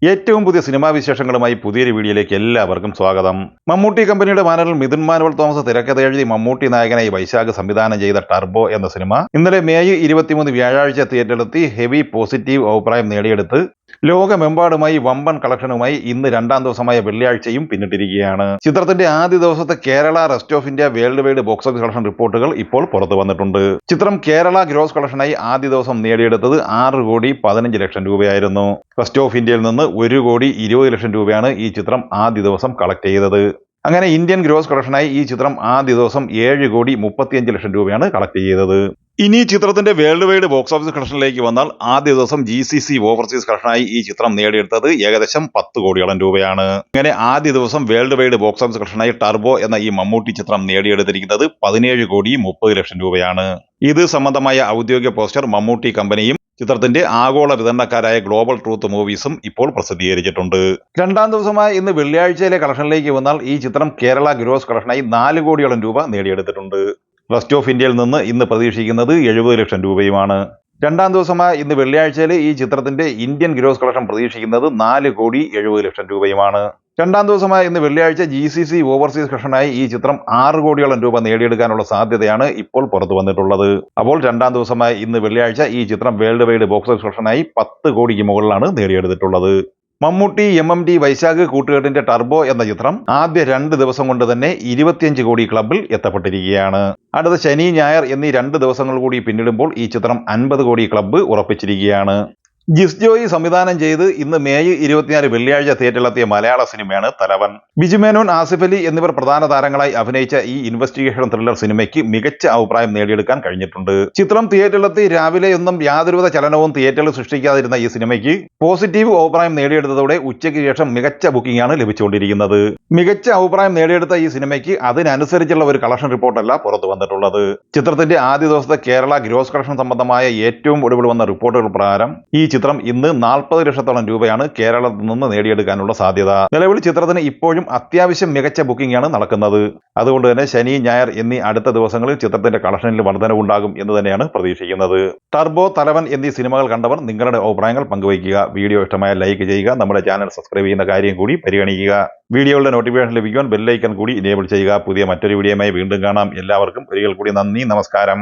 ഏറ്റവും പുതിയ സിനിമാ വിശേഷങ്ങളുമായി പുതിയൊരു വീഡിയോയിലേക്ക് എല്ലാവർക്കും സ്വാഗതം. മമ്മൂട്ടി കമ്പനിയുടെ ബാനറിൽ മിഥുൻ മാനുവൽ തോമസ് തിരക്കഥ എഴുതി മമ്മൂട്ടി നായകനായി വൈശാഖ് സംവിധാനം ചെയ്ത ടർബോ എന്ന സിനിമ ഇന്നലെ മെയ് 23 വ്യാഴാഴ്ച തിയേറ്ററിലെത്തി ഹെവി പോസിറ്റീവ് അഭിപ്രായം നേടിയെടുത്ത് ലോകമെമ്പാടുമായി വമ്പൻ കളക്ഷനുമായി ഇന്ന് രണ്ടാം ദിവസമായ വെള്ളിയാഴ്ചയും പിന്നിട്ടിരിക്കുകയാണ്. ചിത്രത്തിന്റെ ആദ്യ ദിവസത്തെ Kerala rest of India world wide box office collection റിപ്പോർട്ടുകൾ ഇപ്പോൾ പുറത്തു വന്നിട്ടുണ്ട്. ചിത്രം കേരള ഗ്രോസ് കളക്ഷനായി ആദ്യ ദിവസം നേടിയെടുത്തത് 6,15,00,000 രൂപയായിരുന്നു. റെസ്റ്റ് ഓഫ് ഇന്ത്യയിൽ നിന്ന് 1,20,00,000 രൂപയാണ് ഈ ചിത്രം ആദ്യ ദിവസം കളക്ട് ചെയ്തത്. അങ്ങനെ ഇന്ത്യൻ ഗ്രോസ് കളക്ഷനായി ഈ ചിത്രം ആദ്യ ദിവസം 7,35,00,000 രൂപയാണ് കളക്ട് ചെയ്തത്. ഇനി ചിത്രത്തിന്റെ വേൾഡ് വൈഡ് ബോക്സ് ഓഫീസ് കളക്ഷനിലേക്ക് വന്നാൽ ആദ്യ ദിവസം GCC ഓവർസീസ് കളക്ഷനായി ഈ ചിത്രം നേടിയെടുത്തത് ഏകദേശം 10 കോടിയോളം രൂപയാണ്. അങ്ങനെ ആദ്യ ദിവസം വേൾഡ് വൈഡ് ബോക്സ് ഓഫീസ് കളക്ഷനായി ടർബോ എന്ന ഈ മമ്മൂട്ടി ചിത്രം നേടിയെടുത്തിരിക്കുന്നത് 17,30,00,000 രൂപയാണ്. ഇത് സംബന്ധമായ ഔദ്യോഗിക പോസ്റ്റർ മമ്മൂട്ടി കമ്പനിയും ചിത്രത്തിന്റെ ആഗോള വിതരണക്കാരായ ഗ്ലോബൽ ട്രൂത്ത് മൂവീസും ഇപ്പോൾ പ്രസിദ്ധീകരിച്ചിട്ടുണ്ട്. രണ്ടാം ദിവസമായ ഇന്ന് വെള്ളിയാഴ്ചയിലെ കളക്ഷനിലേക്ക് വന്നാൽ ഈ ചിത്രം കേരള ഗ്രോസ് കളക്ഷനായി 4 കോടിയോളം രൂപ നേടിയെടുത്തിട്ടുണ്ട്. റെസ്റ്റ് ഓഫ് ഇന്ത്യയിൽ നിന്ന് ഇന്ന് പ്രതീക്ഷിക്കുന്നത് 70,00,000 രൂപയുമാണ്. രണ്ടാം ദിവസമായ ഇന്ന് വെള്ളിയാഴ്ചയിൽ ഈ ചിത്രത്തിന്റെ ഇന്ത്യൻ ഗ്രോസ് കളക്ഷൻ പ്രതീക്ഷിക്കുന്നത് 4,70,00,000 രൂപയുമാണ്. രണ്ടാം ദിവസമായ ഇന്ന് വെള്ളിയാഴ്ച GCC ഓവർസീസ് കളക്ഷനായി ഈ ചിത്രം 6 കോടിയോളം രൂപ നേടിയെടുക്കാനുള്ള സാധ്യതയാണ് ഇപ്പോൾ പുറത്തു വന്നിട്ടുള്ളത്. അപ്പോൾ രണ്ടാം ദിവസമായ ഇന്ന് വെള്ളിയാഴ്ച ഈ ചിത്രം വേൾഡ് വൈഡ് ബോക്സ് ഓഫീസ് കളക്ഷനായി 10 കോടിക്ക് മുകളിലാണ് നേടിയെടുത്തിട്ടുള്ളത്. മമ്മൂട്ടി MMD വൈശാഖ് കൂട്ടുകെട്ടിന്റെ ടർബോ എന്ന ചിത്രം ആദ്യ 2 ദിവസം കൊണ്ട് തന്നെ 25 കോടി ക്ലബിൽ എത്തപ്പെട്ടിരിക്കുകയാണ്. അടുത്ത ശനി ഞായർ എന്നീ 2 ദിവസങ്ങൾ കൂടി പിന്നിടുമ്പോൾ ഈ ചിത്രം 50 കോടി ക്ലബ്ബ് ഉറപ്പിച്ചിരിക്കുകയാണ്. ജിസ് ജോയി സംവിധാനം ചെയ്ത് ഇന്ന് മെയ് 24 വെള്ളിയാഴ്ച തിയേറ്ററിലെത്തിയ മലയാള സിനിമയാണ് തലവൻ. ബിജു മേനോൻ, ആസിഫ് അലി എന്നിവർ പ്രധാന താരങ്ങളായി അഭിനയിച്ച ഈ ഇൻവെസ്റ്റിഗേഷൻ ത്രില്ലർ സിനിമയ്ക്ക് മികച്ച അഭിപ്രായം നേടിയെടുക്കാൻ കഴിഞ്ഞിട്ടുണ്ട്. ചിത്രം തിയേറ്ററിലെത്തി രാവിലെയൊന്നും യാതൊരുവിധ ചലനവും തിയേറ്ററിൽ സൃഷ്ടിക്കാതിരുന്ന ഈ സിനിമയ്ക്ക് പോസിറ്റീവ് അഭിപ്രായം നേടിയെടുത്തതോടെ ഉച്ചയ്ക്ക് ശേഷം മികച്ച ബുക്കിംഗ് ആണ് ലഭിച്ചുകൊണ്ടിരിക്കുന്നത്. മികച്ച അഭിപ്രായം നേടിയെടുത്ത ഈ സിനിമയ്ക്ക് അതിനനുസരിച്ചുള്ള ഒരു കളക്ഷൻ റിപ്പോർട്ടല്ല പുറത്തു വന്നിട്ടുള്ളത്. ചിത്രത്തിന്റെ ആദ്യ ദിവസത്തെ കേരള ഗ്രോസ് കളക്ഷൻ സംബന്ധമായ ഏറ്റവും ഒടുവിൽ വന്ന റിപ്പോർട്ടുകൾ പ്രകാരം ഈ ചിത്രം ഇന്ന് 40 ലക്ഷത്തോളം രൂപയാണ് കേരളത്തിൽ നിന്ന് നേടിയെടുക്കാനുള്ള സാധ്യത. നിലവിൽ ചിത്രത്തിന് ഇപ്പോഴും അത്യാവശ്യം മികച്ച ബുക്കിംഗ് ആണ് നടക്കുന്നത്. അതുകൊണ്ട് തന്നെ ശനി ഞായർ എന്നീ അടുത്ത ദിവസങ്ങളിൽ ചിത്രത്തിന്റെ കളക്ഷനിൽ വർധനവുണ്ടാകും എന്ന് തന്നെയാണ് പ്രതീക്ഷിക്കുന്നത്. ടർബോ, തലവൻ എന്നീ സിനിമകൾ കണ്ടവർ നിങ്ങളുടെ അഭിപ്രായങ്ങൾ പങ്കുവയ്ക്കുക. വീഡിയോ ഇഷ്ടമായ ലൈക്ക് ചെയ്യുക. നമ്മുടെ ചാനൽ സബ്സ്ക്രൈബ് ചെയ്യുന്ന കാര്യം കൂടി പരിഗണിക്കുക. വീഡിയോകളുടെ നോട്ടിഫിക്കേഷൻ ലഭിക്കുവാൻ ബെല്ലൈക്കൺ കൂടി എനേബിൾ ചെയ്യുക. പുതിയ മറ്റൊരു വീഡിയോയുമായി വീണ്ടും കാണാം. എല്ലാവർക്കും ഒരിക്കൽ കൂടി നന്ദി, നമസ്കാരം.